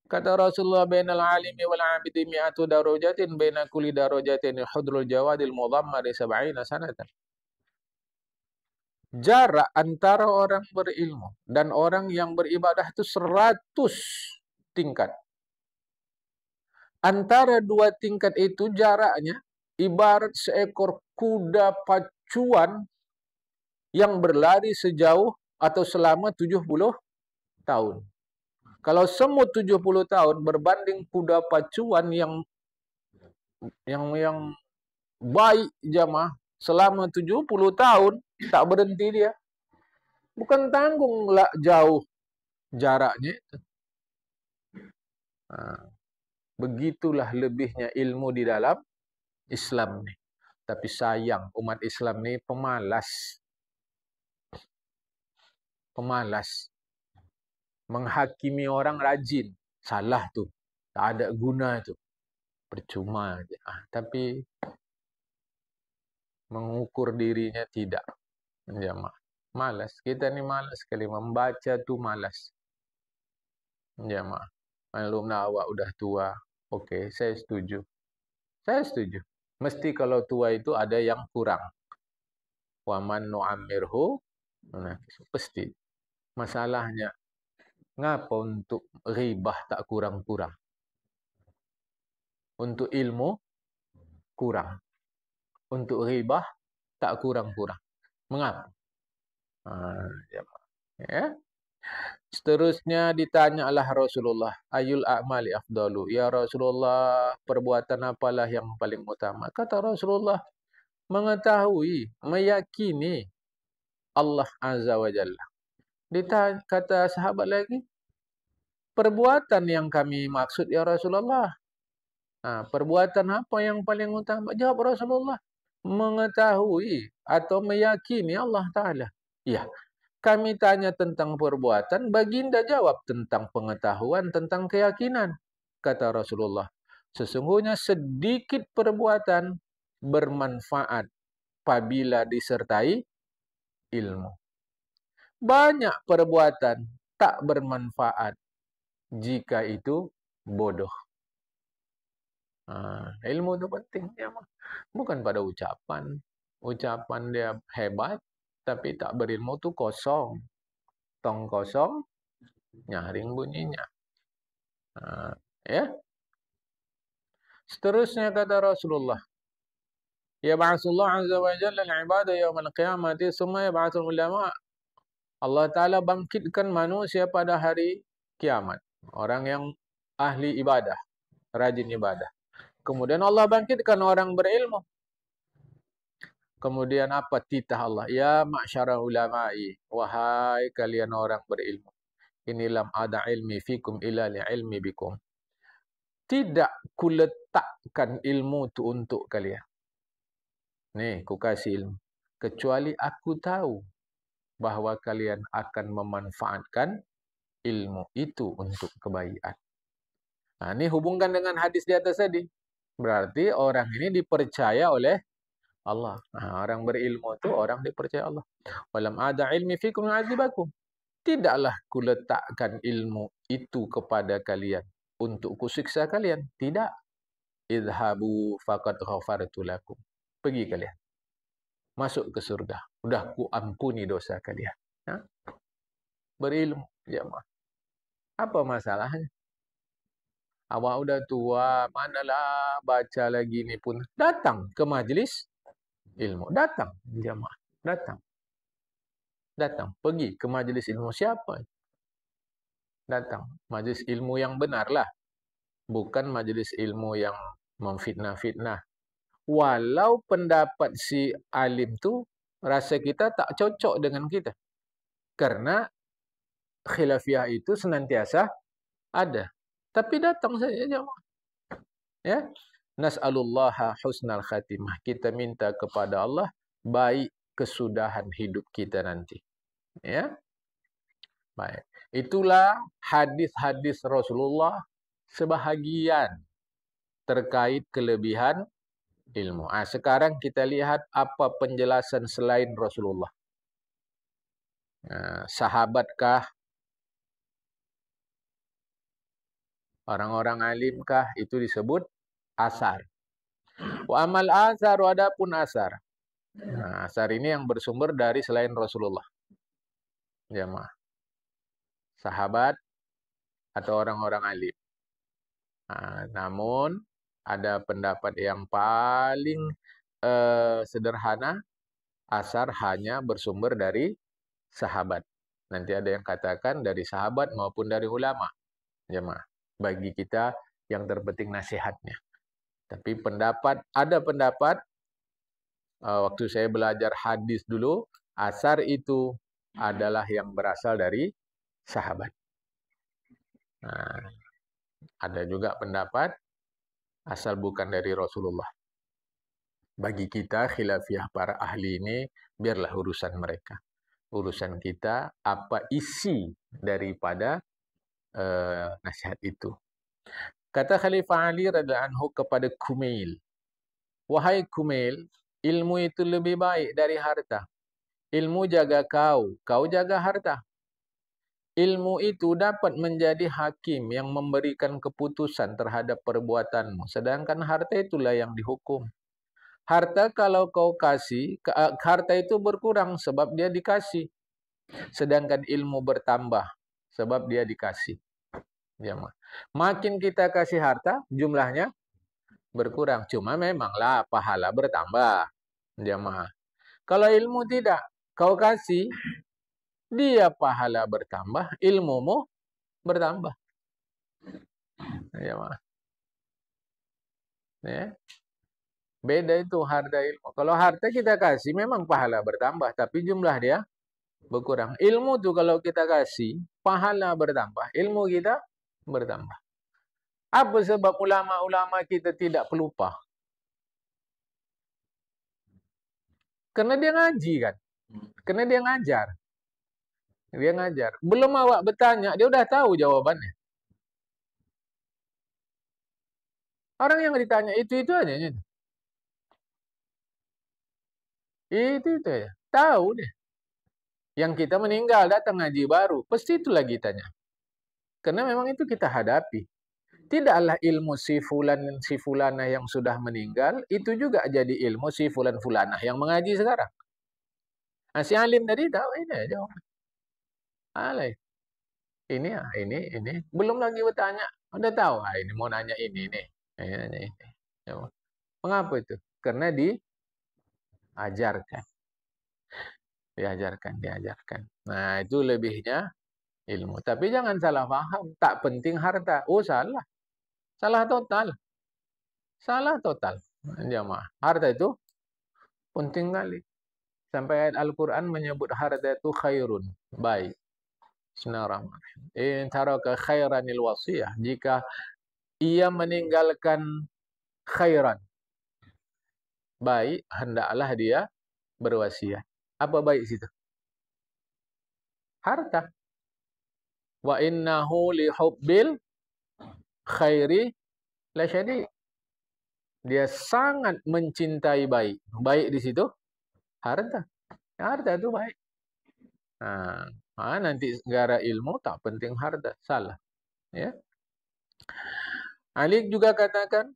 Kata Rasulullah, bainal alimi wal abidi mi'atu darajatin, baina kulli darajatin hudrul jawadil mudhammari sab'ina sanatan. Jarak antara orang berilmu dan orang yang beribadah itu 100 tingkat. Antara dua tingkat itu jaraknya ibarat seekor kuda pacuan yang berlari sejauh atau selama 70 tahun. Kalau semut 70 tahun berbanding kuda pacuan yang baik jamaah selama 70 tahun tak berhenti dia. Bukan tanggunglah jauh jaraknya. Begitulah lebihnya ilmu di dalam Islam ni. Tapi sayang umat Islam ni pemalas. Pemalas. Menghakimi orang rajin. Salah tu. Tak ada guna tu. Percuma aja. Tapi mengukur dirinya tidak. Jamaah. Malas. Kita ni malas sekali. Membaca tu malas. Jamaah. Malum awak udah tua. Okey, saya setuju. Saya setuju. Mesti kalau tua itu ada yang kurang. Wa man nu'ammirhu. Pasti. Masalahnya, ngapa untuk ribah tak kurang-kurang? Untuk ilmu, kurang. Untuk ribah, tak kurang-kurang. Mengapa? Ya. Seterusnya ditanyalah Rasulullah, ayul a'mali afdalu? Ya Rasulullah, perbuatan apalah yang paling utama? Kata Rasulullah, mengetahui, meyakini Allah Azza wa Jalla. Kata sahabat lagi, perbuatan yang kami maksud ya Rasulullah. Perbuatan apa yang paling utama? Jawab Rasulullah, mengetahui atau meyakini Allah Ta'ala. Ya, kami tanya tentang perbuatan, baginda jawab tentang pengetahuan, tentang keyakinan. Kata Rasulullah, sesungguhnya sedikit perbuatan bermanfaat apabila disertai ilmu. Banyak perbuatan tak bermanfaat jika itu bodoh. Ilmu itu penting. Bukan pada ucapan. Ucapan dia hebat, tapi tak berilmu tu kosong. Tong kosong, nyaring bunyinya. Ya. Seterusnya kata Rasulullah, ya ba'asullah azza wa jalla al-ibadah yawmal qiyamati summa yab'atsul ulama. Allah Ta'ala bangkitkan manusia pada hari kiamat. Orang yang ahli ibadah, rajin ibadah. Kemudian Allah bangkitkan orang berilmu. Kemudian apa titah Allah? Ya ma'syara ulama'i. Wahai kalian orang berilmu. Inilam ada ilmi fikum ila li'ilmi bikum. Tidak kuletakkan ilmu itu untuk kalian. Nih, ku kasih ilmu. Kecuali aku tahu bahawa kalian akan memanfaatkan ilmu itu untuk kebaikan. Ini hubungkan dengan hadis di atas tadi. Berarti orang ini dipercaya oleh Allah. Orang berilmu itu orang dipercaya Allah. Walam ada ilmi fikum yu'adzibakum. Tidaklah kuletakkan ilmu itu kepada kalian untuk kusiksa kalian. Tidak. Idhabu faqad ghafartu lakum. Pergi kalian. Masuk ke surga. Sudah ku ampuni dosa kalian. Berilmu. Jemaah. Apa masalahnya? Awak udah tua, manalah baca lagi ni pun. Datang ke majlis ilmu. Datang, jemaah. Datang. Datang, pergi ke majlis ilmu. Siapa? Datang. Majlis ilmu yang benar lah. Bukan majlis ilmu yang memfitnah-fitnah. Walau pendapat si alim tu rasa kita tak cocok dengan kita. Karena khilafiyah itu senantiasa ada. Tapi datang saja jemaah. Ya. Nas'alullaha husnal khatimah. Kita minta kepada Allah baik kesudahan hidup kita nanti. Ya. Baik. Itulah hadis-hadis Rasulullah sebahagian terkait kelebihan ilmu. Sekarang kita lihat apa penjelasan selain Rasulullah. Sahabatkah? Orang-orang alimkah? Itu disebut asar. Wa amal asar, adapun asar. Asar ini yang bersumber dari selain Rasulullah. Jamaah. Sahabat atau orang-orang alim. Namun ada pendapat yang paling sederhana, asar hanya bersumber dari sahabat. Nanti ada yang katakan dari sahabat maupun dari ulama. Jemaah, bagi kita yang terpenting nasihatnya. Tapi ada pendapat, waktu saya belajar hadis dulu, asar itu adalah yang berasal dari sahabat. Ada juga pendapat asal bukan dari Rasulullah. Bagi kita khilafiyah para ahli ini biarlah urusan mereka. Urusan kita apa isi daripada nasihat itu. Kata Khalifah Ali radhiyallahu anhu kepada Kumail, wahai Kumail, ilmu itu lebih baik dari harta. Ilmu jaga kau, kau jaga harta. Ilmu itu dapat menjadi hakim yang memberikan keputusan terhadap perbuatanmu, sedangkan harta itulah yang dihukum. Harta kalau kau kasih, harta itu berkurang sebab dia dikasih. Sedangkan ilmu bertambah sebab dia dikasih. Jemaah. Makin kita kasih harta, jumlahnya berkurang. Cuma memanglah pahala bertambah. Jemaah. Kalau ilmu tidak, kau kasih, dia pahala bertambah, ilmumu bertambah. Jemaah. Ya. Beda itu harta ilmu. Kalau harta kita kasih, memang pahala bertambah, tapi jumlah dia berkurang. Ilmu tuh kalau kita kasih, pahala bertambah, ilmu kita bertambah. Apa sebab ulama-ulama kita tidak pelupa? Karena dia ngaji kan. Karena dia ngajar. Dia ngajar. Belum awak bertanya, dia udah tahu jawabannya. Orang yang ditanya itu aja. Itu aja. Tahu deh. Yang kita meninggal datang ngaji baru. Pasti itu lagi tanya. Karena memang itu kita hadapi. Tidaklah ilmu si fulanah yang sudah meninggal, itu juga jadi ilmu si fulanah yang mengaji sekarang. Si alim tadi tahu ini aja. Alay. Ini. Belum lagi bertanya. Udah tahu. Ini mau nanya ini nih. Ini. Mengapa itu? Karena diajarkan. Diajarkan. Nah, itu lebihnya ilmu. Tapi jangan salah paham. Tak penting harta. Oh, salah. Salah total. Salah total. Jamaah. Harta itu penting kali. Sampai ayat Al-Quran menyebut harta itu khairun. Baik. Bismillahirrahmanirrahim. In taraka khairanil wasiyah. Jika ia meninggalkan khairan, baik, hendaklah dia berwasiat. Apa baik situ? Harta. Wa innahu li hubbil khairi lasyadid. Dia sangat mencintai baik. Baik di situ harta. Harta itu baik. Nanti negara ilmu tak penting harta. Salah. Ya. Ali juga katakan,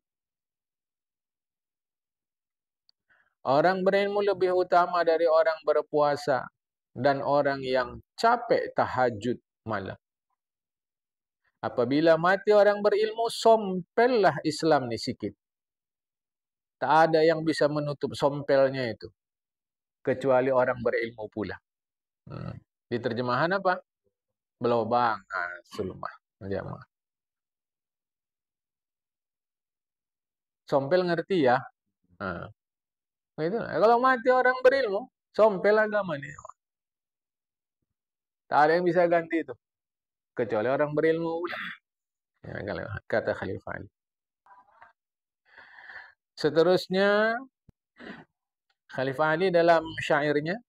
orang berilmu lebih utama dari orang berpuasa dan orang yang capek tahajud malam. Apabila mati orang berilmu, sompellah Islam ni sikit. Tak ada yang bisa menutup sompelnya itu. Kecuali orang berilmu pula. Di terjemahan apa? Belobang. Nah, sulmah. Jamaah. Sompel ngerti ya? Nah, itu. Kalau mati orang berilmu, sompel agama nih. Tak ada yang bisa ganti itu. Kecuali orang berilmu udah. Ya, kata Khalifah Ali. Seterusnya, Khalifah Ali dalam syairnya,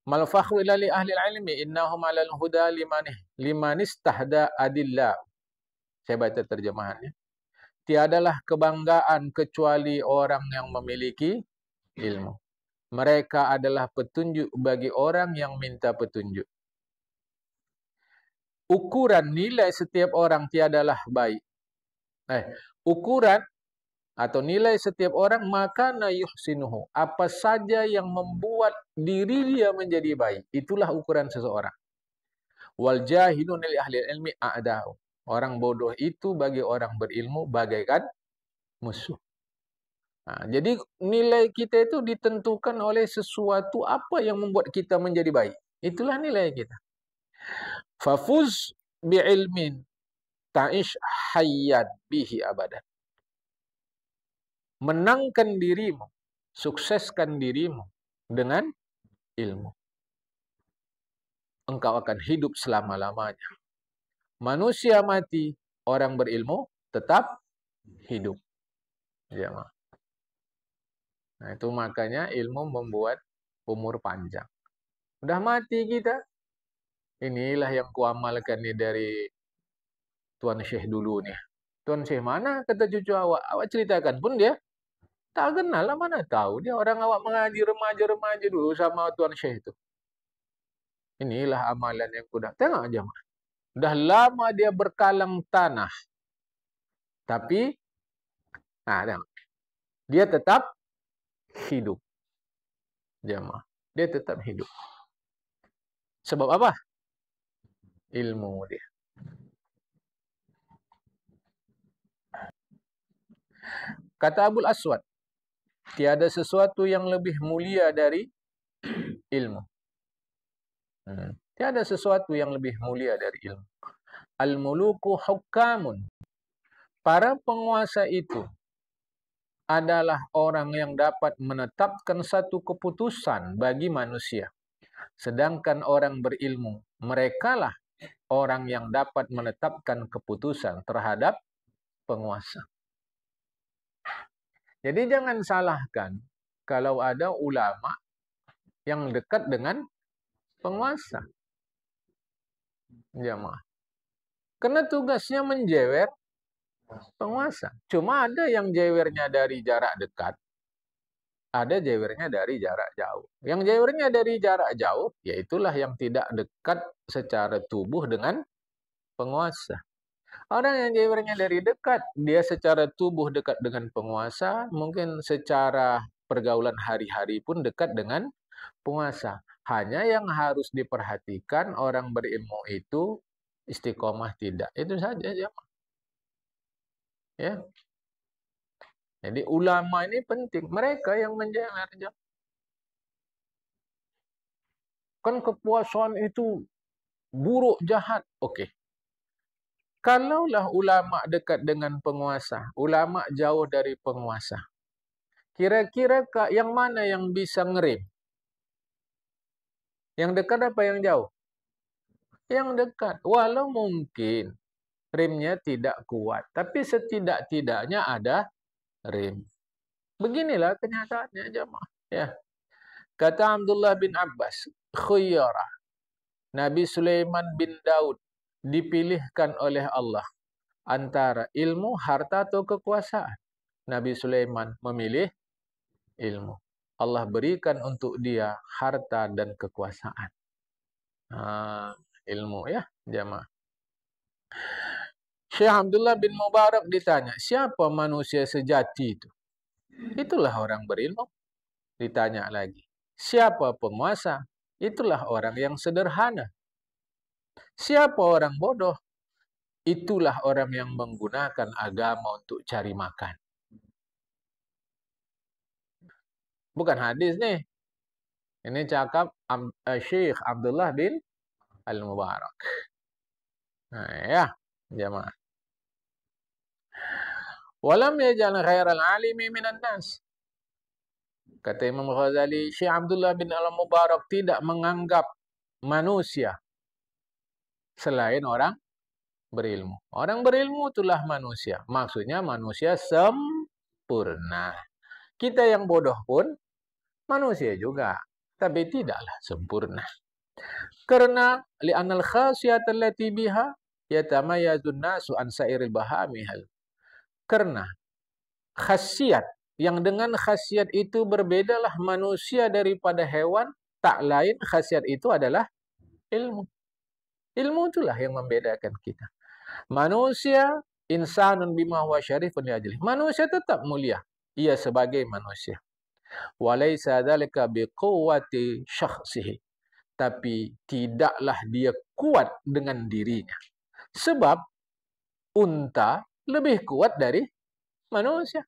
Mal fakhru ila li ahli ilmi innahum alal huda liman istahda adillah. Saya baca terjemahannya. Tiadalah kebanggaan kecuali orang yang memiliki ilmu. Mereka adalah petunjuk bagi orang yang minta petunjuk. Ukuran nilai setiap orang tiadalah baik. Ukuran atau nilai setiap orang makana yuhsinuhu. Apa saja yang membuat diri dia menjadi baik. Itulah ukuran seseorang. Wal jahilun li ahli ilmi a'da'u. Orang bodoh itu bagi orang berilmu bagaikan musuh. Nah, jadi nilai kita itu ditentukan oleh sesuatu apa yang membuat kita menjadi baik. Itulah nilai kita. Fafuz bi'ilmin ta'ish hayyan bihi abadan. Menangkan dirimu, sukseskan dirimu dengan ilmu. Engkau akan hidup selama-lamanya. Manusia mati, orang berilmu tetap hidup. Ya, nah, itu makanya ilmu membuat umur panjang. Udah mati kita. Inilah yang kuamalkan nih dari Tuan Syekh dulu nih. Tuan Syekh mana kata cucu awak? Awak ceritakan pun dia tak kenal lah, mana tahu dia orang awak mengaji remaja-remaja dulu sama Tuan Syekh itu. Inilah amalan yang kuda. Tengok aja, Mak. Dah lama dia berkalang tanah. Tapi, tengok. Dia tetap hidup. Jamaah. Dia tetap hidup. Sebab apa? Ilmu dia. Kata Abul Aswad, tiada sesuatu yang lebih mulia dari ilmu. Tiada sesuatu yang lebih mulia dari ilmu. Al-muluku hukamun. Para penguasa itu adalah orang yang dapat menetapkan satu keputusan bagi manusia. Sedangkan orang berilmu, merekalah orang yang dapat menetapkan keputusan terhadap penguasa. Jadi jangan salahkan kalau ada ulama yang dekat dengan penguasa. Jamaah. Karena tugasnya menjewer penguasa. Cuma ada yang jewernya dari jarak dekat, ada jewernya dari jarak jauh. Yang jewernya dari jarak jauh, yaitulah yang tidak dekat secara tubuh dengan penguasa. Orang yang jewernya dari dekat, dia secara tubuh dekat dengan penguasa, mungkin secara pergaulan hari-hari pun dekat dengan penguasa. Hanya yang harus diperhatikan orang berilmu itu istiqomah tidak. Itu saja. Ya. Jadi ulama ini penting. Mereka yang menjewer. Kan kekuasaan itu buruk, jahat. Oke. Kalaulah ulama dekat dengan penguasa, ulama jauh dari penguasa, kira-kira yang mana yang bisa ngerem? Yang dekat apa yang jauh? Yang dekat. Walau mungkin remnya tidak kuat, tapi setidak-tidaknya ada rem. Beginilah kenyataannya, jemaah. Ya. Kata Abdullah bin Abbas, khuyara. Nabi Sulaiman bin Daud dipilihkan oleh Allah antara ilmu, harta atau kekuasaan. Nabi Sulaiman memilih ilmu. Allah berikan untuk dia harta dan kekuasaan. Ilmu ya, jamaah. Syekh Abdullah bin Mubarak ditanya, siapa manusia sejati itu? Itulah orang berilmu. Ditanya lagi, siapa penguasa? Itulah orang yang sederhana. Siapa orang bodoh? Itulah orang yang menggunakan agama untuk cari makan. Bukan hadis nih. Ini cakap Syekh Abdullah bin Al-Mubarak. Nah, ya, jamaah. Walam yaj'al khairal alimi minan nas. Kata Imam Ghazali, Syekh Abdullah bin Al-Mubarak tidak menganggap manusia selain orang berilmu. Orang berilmu itulah manusia. Maksudnya manusia sempurna. Kita yang bodoh pun manusia juga, tapi tidaklah sempurna. Karena li'anal khasiyat allati biha yatamayazun nasu an sairil bahamihal. Karena khasiat yang dengan khasiat itu berbedalah manusia daripada hewan, tak lain khasiat itu adalah ilmu. Ilmu itulah yang membedakan kita. Manusia insanun bima huwa syarifun li ajli. Manusia tetap mulia, ia sebagai manusia. Walaysa dzalika biquwwati syakhsihi. Tapi tidaklah dia kuat dengan dirinya. Sebab unta lebih kuat dari manusia.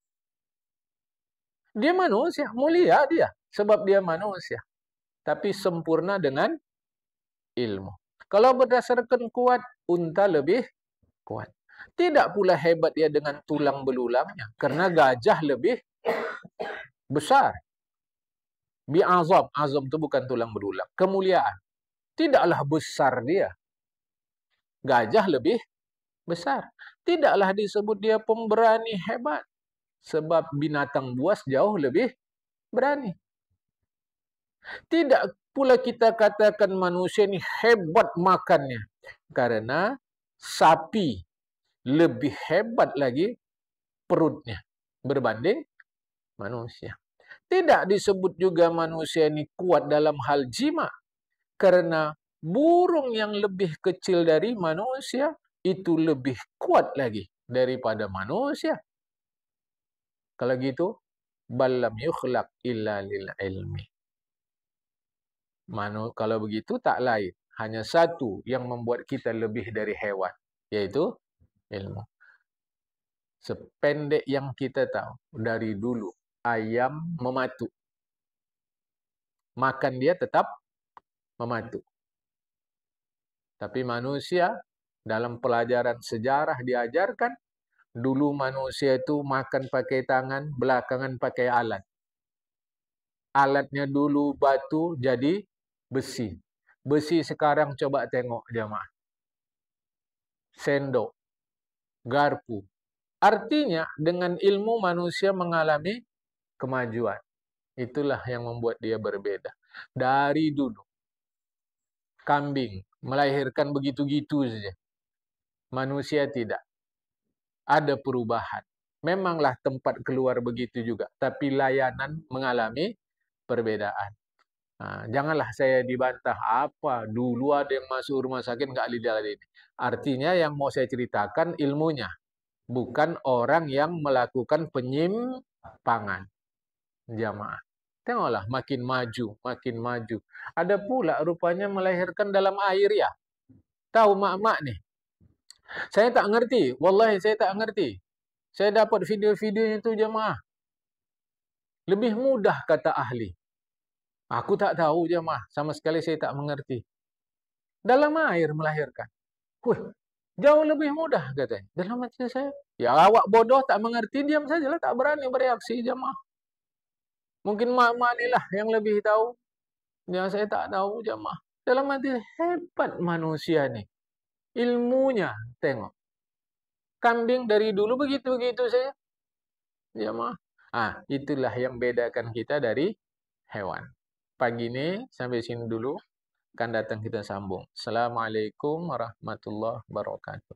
Dia manusia, mulia dia. Sebab dia manusia. Tapi sempurna dengan ilmu. Kalau berdasarkan kuat, unta lebih kuat. Tidak pula hebat dia dengan tulang belulangnya. Karena gajah lebih besar. Bi'azam. Azam itu bukan tulang belulang. Kemuliaan. Tidaklah besar dia. Gajah lebih besar. Tidaklah disebut dia pemberani hebat. Sebab binatang buas jauh lebih berani. Tidak pula kita katakan manusia ini hebat makannya. Karena sapi lebih hebat lagi perutnya berbanding manusia. Tidak disebut juga manusia ini kuat dalam hal jima. Karena burung yang lebih kecil dari manusia itu lebih kuat lagi daripada manusia. Kalau gitu, balam yukhlaq illa lil ilmi. Kalau begitu tak lain, hanya satu yang membuat kita lebih dari hewan, yaitu ilmu. Sependek yang kita tahu, dari dulu ayam mematuk. Makan dia tetap mematuk. Tapi manusia dalam pelajaran sejarah diajarkan, dulu manusia itu makan pakai tangan, belakangan pakai alat. Alatnya dulu batu jadi besi. Besi sekarang coba tengok jemaah. Sendok, garpu. Artinya dengan ilmu manusia mengalami kemajuan. Itulah yang membuat dia berbeda. Dari dulu. Kambing melahirkan begitu-gitu saja. Manusia tidak. Ada perubahan. Memanglah tempat keluar begitu juga. Tapi layanan mengalami perbedaan. Janganlah saya dibantah. Apa? Dulu ada yang masuk rumah sakit nggak lidah ini. Artinya yang mau saya ceritakan ilmunya. Bukan orang yang melakukan penyimpangan. Jamaah. Tengoklah makin maju, makin maju. Ada pula rupanya melahirkan dalam air ya. Tahu mak-mak nih. Saya tak ngerti. Wallahi saya tak ngerti. Saya dapat video-videonya itu jemaah. Lebih mudah kata ahli. Aku tak tahu jemaah. Sama sekali saya tak mengerti. Dalam air melahirkan. Jauh lebih mudah katanya. Dalam hati saya. Ya awak bodoh tak mengerti. Diam sajalah. Tak berani bereaksi jemaah. Mungkin mak-mak inilah yang lebih tahu. Yang saya tak tahu jemaah. Dalam hati hebat manusia nih. Ilmunya tengok. Kambing dari dulu begitu-begitu saja. Jemaah. Itulah yang bedakan kita dari hewan. Pagi ini sampai sini dulu. Akan datang kita sambung. Assalamualaikum warahmatullahi wabarakatuh.